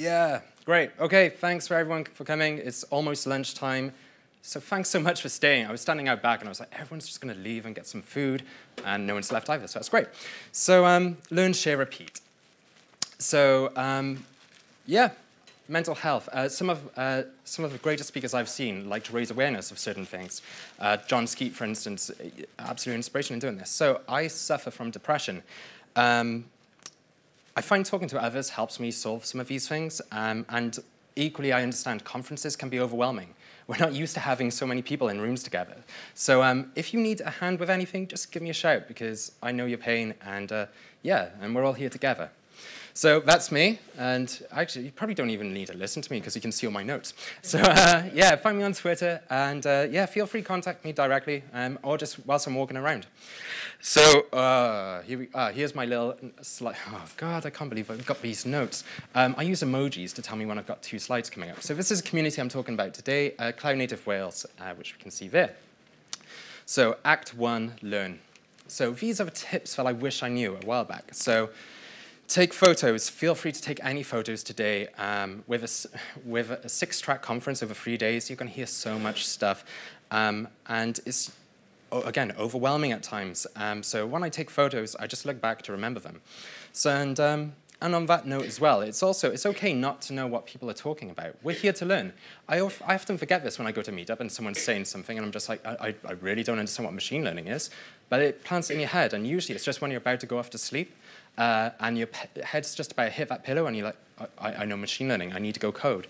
Yeah, great. Okay, thanks for everyone for coming. It's almost lunchtime, so thanks so much for staying. I was standing out back and I was like, everyone's just going to leave and get some food, and no one's left either, so that's great. So learn, share, repeat. So yeah, mental health. Some of the greatest speakers I've seen like to raise awareness of certain things. John Skeet, for instance, absolute inspiration in doing this. So I suffer from depression. I find talking to others helps me solve some of these things, and equally I understand conferences can be overwhelming. We're not used to having so many people in rooms together. So if you need a hand with anything, just give me a shout, because I know your pain, and yeah, and we're all here together. So that's me, and actually you probably don't even need to listen to me because you can see all my notes. So yeah, find me on Twitter, and yeah, feel free to contact me directly, or just whilst I'm walking around. So here's my little slide. Oh God, I can't believe I've got these notes. I use emojis to tell me when I've got 2 slides coming up. So this is a community I'm talking about today, Cloud Native Wales, which we can see there. So Act 1, learn. So these are the tips that I wish I knew a while back. So take photos. Feel free to take any photos today. With a 6-track conference over 3 days, you can hear so much stuff. And it's, again, overwhelming at times. So when I take photos, I just look back to remember them. So, and on that note as well, it's okay not to know what people are talking about. We're here to learn. I often forget this when I go to Meetup and someone's saying something and I'm just like, I really don't understand what machine learning is. But it plants it in your head, and usually it's just when you're about to go off to sleep, and your head's just about to hit that pillow, and you're like, I know machine learning, I need to go code.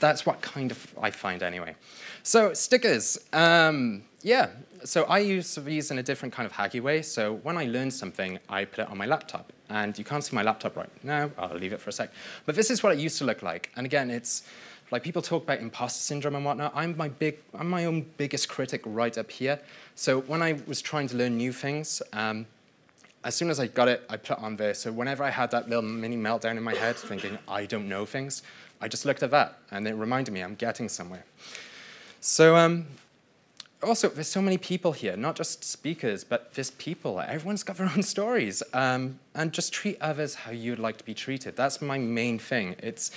That's what kind of I find anyway. So stickers, yeah. So I use these in a different kind of hacky way. So when I learn something, I put it on my laptop. And you can't see my laptop right now. I'll leave it for a sec. But this is what it used to look like. And again, it's like people talk about imposter syndrome and whatnot. I'm my own biggest critic right up here. So when I was trying to learn new things, as soon as I got it, I put it on there. So whenever I had that little mini meltdown in my head thinking, I don't know things, I just looked at that, and it reminded me I'm getting somewhere. So also, there's so many people here, not just speakers, but there's people. Everyone's got their own stories. And just treat others how you'd like to be treated. That's my main thing. It's,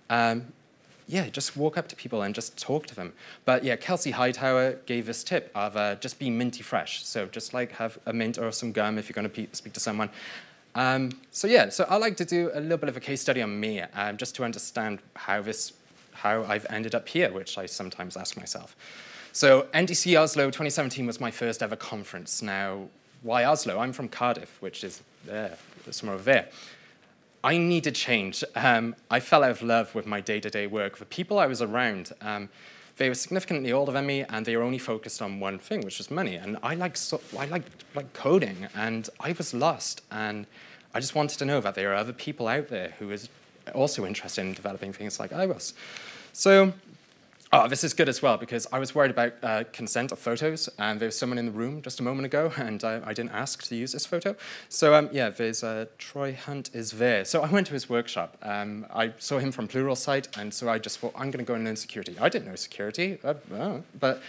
yeah, just walk up to people and just talk to them. But yeah, Kelsey Hightower gave this tip of just be minty fresh. So just like have a mint or some gum if you're going to speak to someone. So yeah, so I like to do a little bit of a case study on me, just to understand how I've ended up here, which I sometimes ask myself. So NDC Oslo 2017 was my first ever conference. Now, why Oslo? I'm from Cardiff, which is there, somewhere over there. I needed change. I fell out of love with my day-to-day work. The people I was around, they were significantly older than me, and they were only focused on one thing, which was money. And I like coding, and I was lost. And I just wanted to know that there are other people out there who was also interested in developing things like I was. So, oh, this is good as well, because I was worried about consent of photos, and there was someone in the room just a moment ago, and I didn't ask to use this photo. So yeah, there's Troy Hunt is there. So I went to his workshop. I saw him from Pluralsight, and so I just thought, I'm going to go and learn security. I didn't know security, but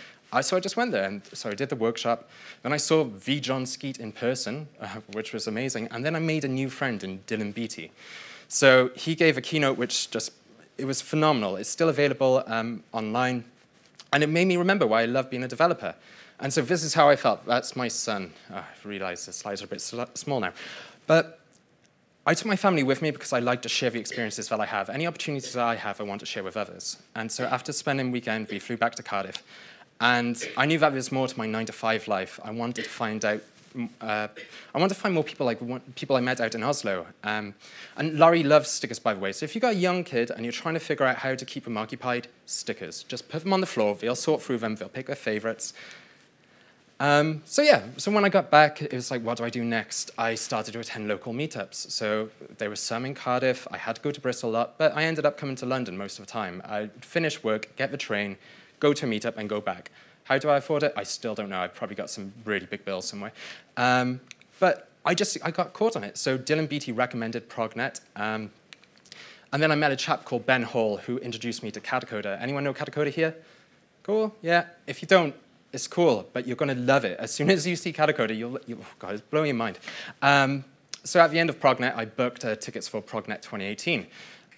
so I just went there, and so I did the workshop. Then I saw V. John Skeet in person, which was amazing, and then I made a new friend in Dylan Beattie. So he gave a keynote which just, it was phenomenal. It's still available online. And it made me remember why I love being a developer. And so this is how I felt. That's my son. Oh, I've realized the slides are a bit small now. But I took my family with me because I like to share the experiences that I have. Any opportunities that I have, I want to share with others. And so after spending the weekend, we flew back to Cardiff. And I knew that there was more to my 9-to-5 life. I wanted to find out I want to find more people like people I met out in Oslo. And Laurie loves stickers, by the way. So if you've got a young kid and you're trying to figure out how to keep them occupied, stickers. Just put them on the floor. They'll sort through them. They'll pick their favorites. So yeah, so when I got back, it was like, what do I do next? I started to attend local meetups. So there was some in Cardiff. I had to go to Bristol a lot, but I ended up coming to London most of the time. I'd finish work, get the train, go to a meetup, and go back. How do I afford it? I still don't know. I've probably got some really big bills somewhere. But I got caught on it. So Dylan Beattie recommended Prognet. And then I met a chap called Ben Hall who introduced me to Katacoda. Anyone know Katacoda here? Cool, yeah. If you don't, it's cool, but you're going to love it. As soon as you see Katacoda, you'll oh God, it's blowing your mind. So at the end of Prognet, I booked tickets for Prognet 2018.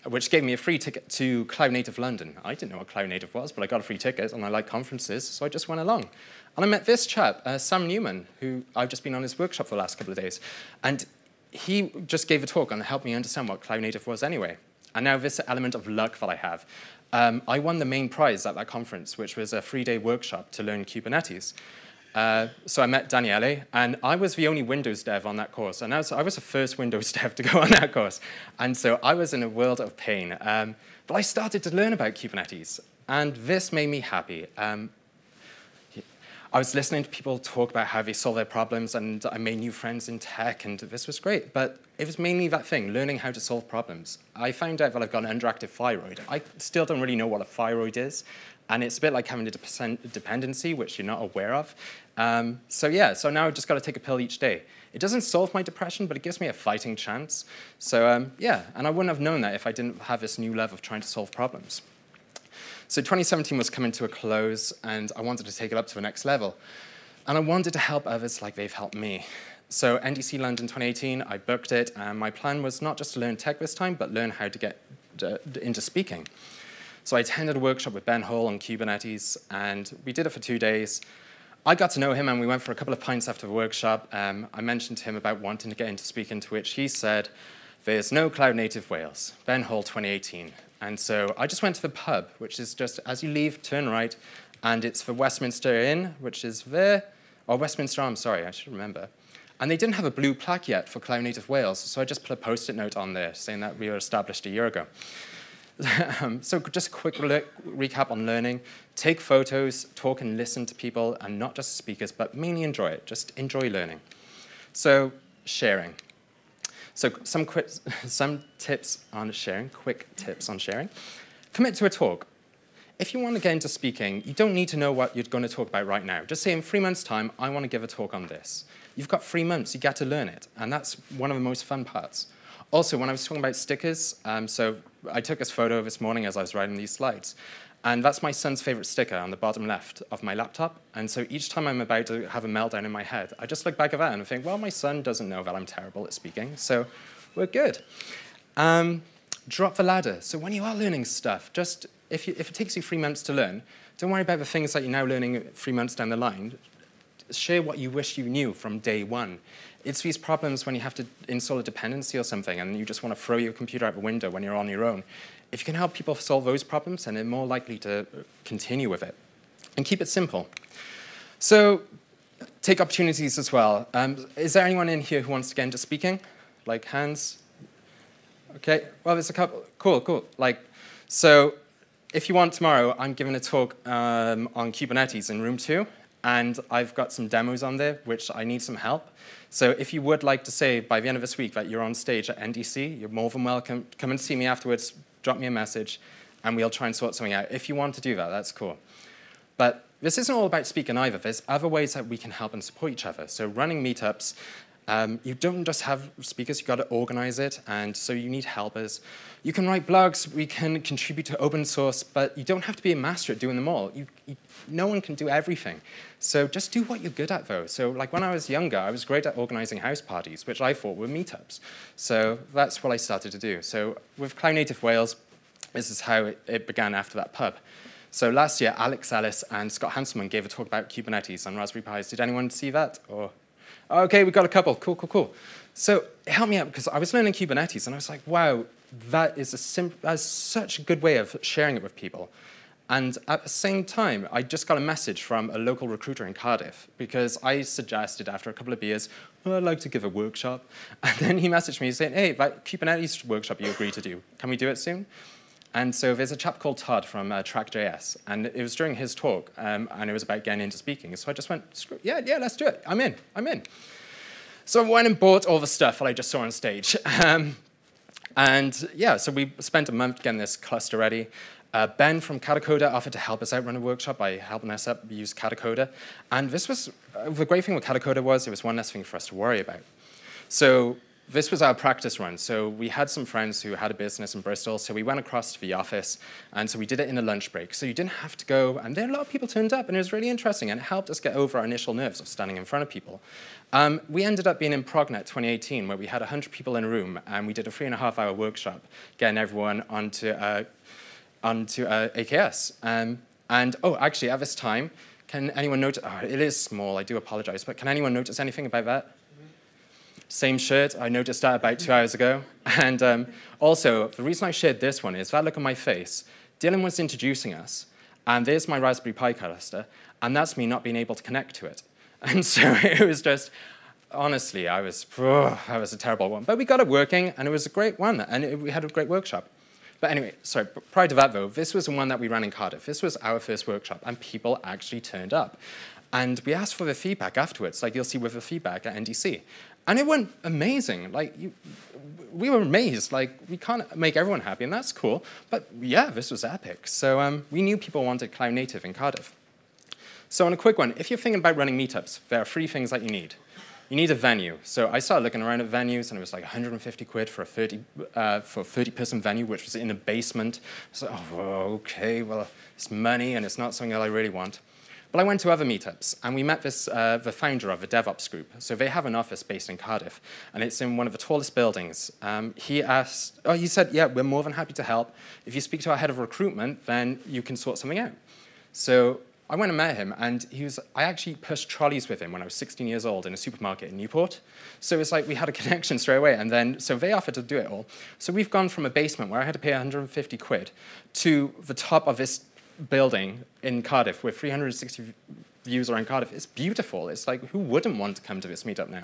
which gave me a free ticket to Cloud Native London. I didn't know what Cloud Native was, but I got a free ticket, and I like conferences, so I just went along. And I met this chap, Sam Newman, who I've just been on his workshop for the last couple of days. And he just gave a talk and helped me understand what Cloud Native was anyway. And now this element of luck that I have. I won the main prize at that conference, which was a 3-day workshop to learn Kubernetes. So I met Daniele, and I was the only Windows dev on that course. And I was the first Windows dev to go on that course. And so I was in a world of pain. But I started to learn about Kubernetes, and this made me happy. I was listening to people talk about how they solve their problems, and I made new friends in tech, and this was great. But it was mainly that thing, learning how to solve problems. I found out that I've got an underactive thyroid. I still don't really know what a thyroid is, and it's a bit like having a dependency, which you're not aware of. So now I've just got to take a pill each day. It doesn't solve my depression, but it gives me a fighting chance. So yeah, and I wouldn't have known that if I didn't have this new love of trying to solve problems. So 2017 was coming to a close, and I wanted to take it up to the next level. And I wanted to help others like they've helped me. So NDC London 2018, I booked it, and my plan was not just to learn tech this time, but learn how to get into speaking. So I attended a workshop with Ben Hall on Kubernetes, and we did it for 2 days. I got to know him, and we went for a couple of pints after the workshop. I mentioned to him about wanting to get into speaking, to which he said, "There's no Cloud Native Wales, Ben Hall 2018. And so I just went to the pub, which is just, as you leave, turn right, and it's the Westminster Inn, which is there, or Westminster Arms, sorry, I should remember. And they didn't have a blue plaque yet for Cloud Native Wales, so I just put a post-it note on there saying that we were established a year ago. So just a quick recap on learning. Take photos, talk and listen to people, and not just speakers, but mainly enjoy it. Just enjoy learning. So sharing. So some tips on sharing, quick tips on sharing. Commit to a talk. If you want to get into speaking, you don't need to know what you're going to talk about right now. Just say in 3 months' time, I want to give a talk on this. You've got 3 months, you get to learn it, and that's one of the most fun parts. Also, when I was talking about stickers, so I took this photo this morning as I was writing these slides, and that's my son's favorite sticker on the bottom left of my laptop. And so each time I'm about to have a meltdown in my head, I just look back at that and think, well, my son doesn't know that I'm terrible at speaking, so we're good. Drop the ladder. So when you are learning stuff, just if it takes you 3 months to learn, don't worry about the things that you're now learning 3 months down the line. Share what you wish you knew from day one. It's these problems when you have to install a dependency or something and you just want to throw your computer out the window when you're on your own. If you can help people solve those problems, then they're more likely to continue with it. And keep it simple. So take opportunities as well. Is there anyone in here who wants to get into speaking? Like hands? Okay, well, there's a couple. Cool. So if you want tomorrow, I'm giving a talk on Kubernetes in room 2. And I've got some demos on there, which I need some help. So if you would like to say by the end of this week that you're on stage at NDC, you're more than welcome. Come and see me afterwards, drop me a message, and we'll try and sort something out. If you want to do that, that's cool. But this isn't all about speaking either. There's other ways that we can help and support each other. So running meetups, you don't just have speakers, you've got to organize it, and so you need helpers. You can write blogs, we can contribute to open source, but you don't have to be a master at doing them all. No one can do everything. So just do what you're good at, though. So like when I was younger, I was great at organizing house parties, which I thought were meetups. So that's what I started to do. So with Cloud Native Wales, this is how it began after that pub. So last year, Alex Ellis and Scott Hanselman gave a talk about Kubernetes on Raspberry Pis. Did anyone see that? Or okay, we've got a couple. Cool. So it helped me out because I was learning Kubernetes, and I was like, wow, that's such a good way of sharing it with people. And at the same time, I just got a message from a local recruiter in Cardiff because I suggested after a couple of beers, oh, I'd like to give a workshop. And then he messaged me saying, hey, that Kubernetes workshop you agreed to do, can we do it soon? And so there's a chap called Todd from Track.js, and it was during his talk, and it was about getting into speaking. So I just went, yeah, let's do it. I'm in. So I went and bought all the stuff that I just saw on stage. And yeah, so we spent a month getting this cluster ready. Ben from Katacoda offered to help us out run a workshop by helping us up use Katacoda. And this was, the great thing with Katacoda was it was one less thing for us to worry about. So this was our practice run. So we had some friends who had a business in Bristol, so we went across to the office, and so we did it in a lunch break. So you didn't have to go, and then a lot of people turned up, and it was really interesting, and it helped us get over our initial nerves of standing in front of people. We ended up being in Prognet 2018, where we had 100 people in a room, and we did a 3.5-hour workshop, getting everyone onto AKS. And actually, at this time, can anyone notice, it is small, I do apologize, but can anyone notice anything about that? Same shirt, I noticed that about 2 hours ago. And also, the reason I shared this one is that look on my face. Dylan was introducing us, and there's my Raspberry Pi cluster, and that's me not being able to connect to it. And so it was just, honestly, that was a terrible one. But we got it working, and it was a great one, and we had a great workshop. But anyway, sorry, prior to that though, this was the one that we ran in Cardiff. This was our first workshop, and people actually turned up. And we asked for the feedback afterwards, like you'll see with the feedback at NDC. And it went amazing. Like, we were amazed. Like, we can't make everyone happy, and that's cool. But yeah, this was epic. So we knew people wanted cloud native in Cardiff. So on a quick one, if you're thinking about running meetups, there are 3 things that you need. You need a venue. So I started looking around at venues, and it was like 150 quid for a 30-person venue, which was in a basement. So, okay, well, it's money, and it's not something that I really want. But I went to other meetups, and we met the founder of the DevOps group. So they have an office based in Cardiff, and it's in one of the tallest buildings. He said, yeah, we're more than happy to help. If you speak to our head of recruitment, then you can sort something out. So I went and met him, and I actually pushed trolleys with him when I was 16 years old in a supermarket in Newport. So it's like we had a connection straight away, and then, so they offered to do it all. So we've gone from a basement where I had to pay 150 quid to the top of this building in Cardiff with 360 views around Cardiff. It's beautiful. It's like, who wouldn't want to come to this meetup now?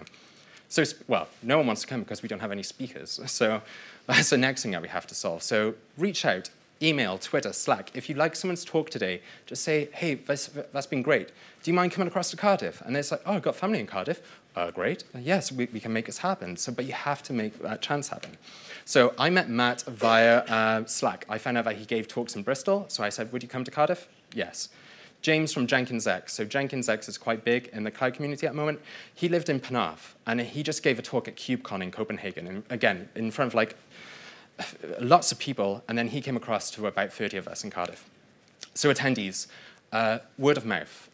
So, well, no one wants to come because we don't have any speakers. So that's the next thing that we have to solve. So reach out, email, Twitter, Slack. If you'd like someone's talk today, just say, hey, that's been great. Do you mind coming across to Cardiff? And it's like, oh, I've got family in Cardiff. Great. Yes, we can make this happen. So, but you have to make that chance happen. So I met Matt via Slack. I found out that he gave talks in Bristol, so I said, would you come to Cardiff? Yes. James from Jenkins X. So Jenkins X is quite big in the cloud community at the moment. He lived in Penarth, and he just gave a talk at KubeCon in Copenhagen, and again, in front of like lots of people, and then he came across to about 30 of us in Cardiff. So attendees. Word of mouth.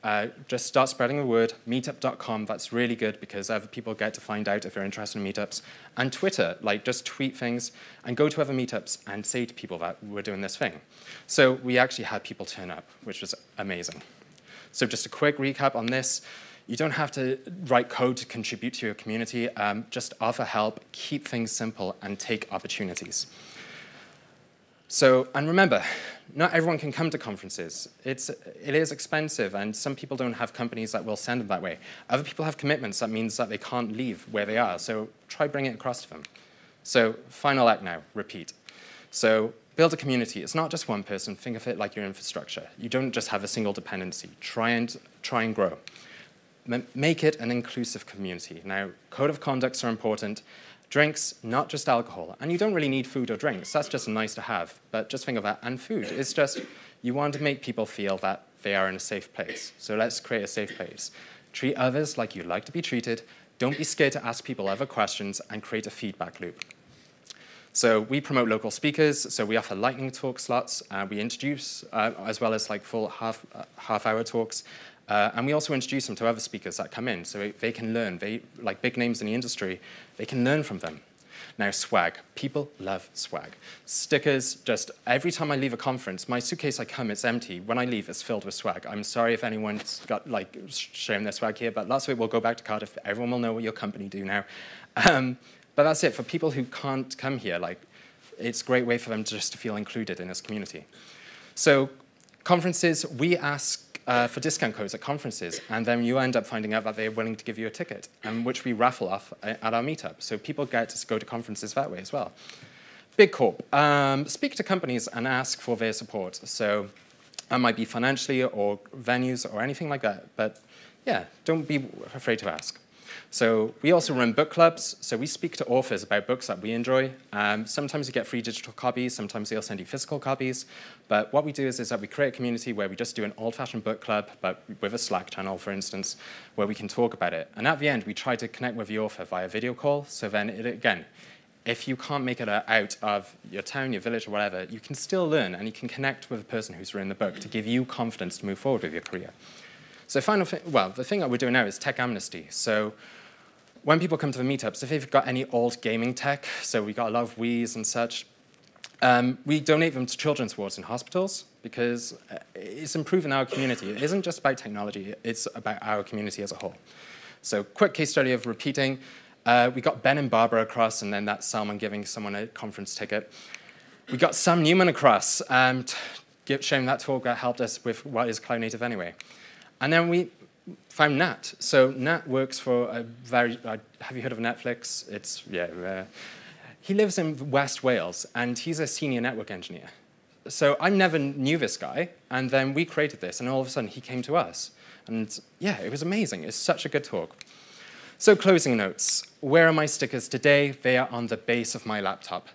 Just start spreading the word. Meetup.com, that's really good because other people get to find out if they're interested in meetups. And Twitter, like just tweet things and go to other meetups and say to people that we're doing this thing. So we actually had people turn up, which was amazing. So just a quick recap on this. You don't have to write code to contribute to your community. Just offer help, keep things simple, and take opportunities. So, and remember, not everyone can come to conferences. It is expensive, and some people don't have companies that will send them that way. Other people have commitments. That means that they can't leave where they are. So try bringing it across to them. So final act now, repeat. So build a community. It's not just one person. Think of it like your infrastructure. You don't just have a single dependency. Try and grow. Make it an inclusive community. Now, code of conducts are important. Drinks, not just alcohol. And you don't really need food or drinks. That's just nice to have. But just think of that. And food. It's just, you want to make people feel that they are in a safe place. So let's create a safe place. Treat others like you'd like to be treated. Don't be scared to ask people other questions, and create a feedback loop. So we promote local speakers. So we offer lightning talk slots. We introduce, as well as like full half-hour talks. And we also introduce them to other speakers that come in, so they can learn. Like big names in the industry, they can learn from them. Now, swag. People love swag. Stickers, just every time I leave a conference, my suitcase I come, it's empty. When I leave, it's filled with swag. I'm sorry if anyone's got like sharing their swag here, but lots of it will go back to Cardiff. Everyone will know what your company do now. But that's it. For people who can't come here, like, it's a great way for them just to feel included in this community. So conferences, we ask for discount codes at conferences, and then you end up finding out that they're willing to give you a ticket, which we raffle off at our meetup. So people get to go to conferences that way as well. Big Corp. Speak to companies and ask for their support. So that might be financially or venues or anything like that. But yeah, don't be afraid to ask. So we also run book clubs. So we speak to authors about books that we enjoy. Sometimes you get free digital copies. Sometimes they'll send you physical copies. But what we do is that we create a community where we just do an old-fashioned book club, but with a Slack channel, for instance, where we can talk about it. And at the end, we try to connect with the author via video call. So then, again, if you can't make it out of your town, your village, or whatever, you can still learn, and you can connect with the person who's written the book to give you confidence to move forward with your career. So the thing that we're doing now is tech amnesty. So when people come to the meetups, if they've got any old gaming tech, so we got a lot of Wii's and such, we donate them to children's wards in hospitals because it's improving our community. It isn't just about technology, it's about our community as a whole. So quick case study of repeating. We got Ben and Barbara across, and then that's Salman giving someone a conference ticket. We got Sam Newman across, sharing that talk that helped us with what is Cloud Native anyway. And then we found Nat. So Nat works for a have you heard of Netflix? He lives in West Wales, and he's a senior network engineer. So I never knew this guy, and then we created this, and all of a sudden he came to us. And yeah, it was amazing. It's such a good talk. So closing notes. Where are my stickers today? They are on the base of my laptop.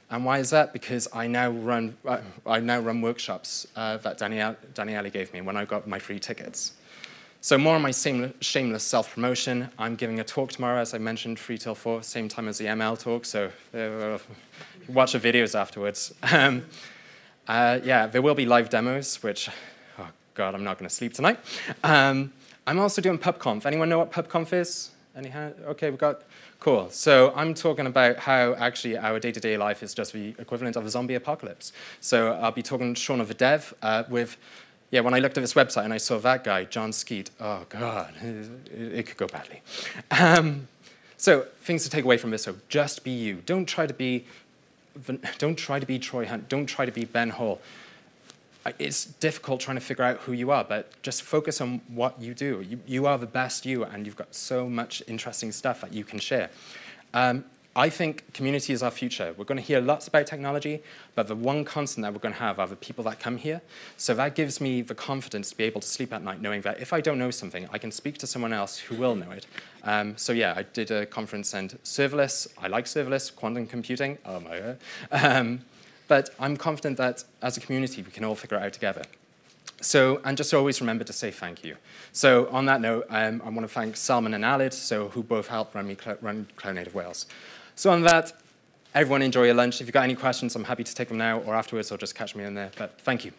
And why is that? Because I now run workshops that Daniele gave me when I got my free tickets. So more on my shameless self-promotion. I'm giving a talk tomorrow, as I mentioned, 3 till 4, same time as the ML talk, so watch the videos afterwards. Yeah, there will be live demos, which, oh God, I'm not going to sleep tonight. I'm also doing PubConf. Anyone know what PubConf is? Okay, we've got, cool. So I'm talking about how actually our day-to-day life is just the equivalent of a zombie apocalypse. So I'll be talking to Shaun of the Dev when I looked at this website and I saw that guy, John Skeet, oh God, it could go badly. So things to take away from this, so just be you. Don't try to be Troy Hunt, don't try to be Ben Hall. It's difficult trying to figure out who you are, but just focus on what you do. You are the best you, and you've got so much interesting stuff that you can share. I think community is our future. We're going to hear lots about technology, but the one constant that we're going to have are the people that come here. So that gives me the confidence to be able to sleep at night knowing that if I don't know something, I can speak to someone else who will know it. So yeah, I did a conference and serverless. I like serverless, quantum computing. Oh my God. But I'm confident that as a community, we can all figure it out together. So, and just always remember to say thank you. So on that note, I want to thank Salman and Alid, who both helped run Cloud Native Wales. So on that, everyone enjoy your lunch. If you've got any questions, I'm happy to take them now or afterwards, or just catch me in there. But thank you.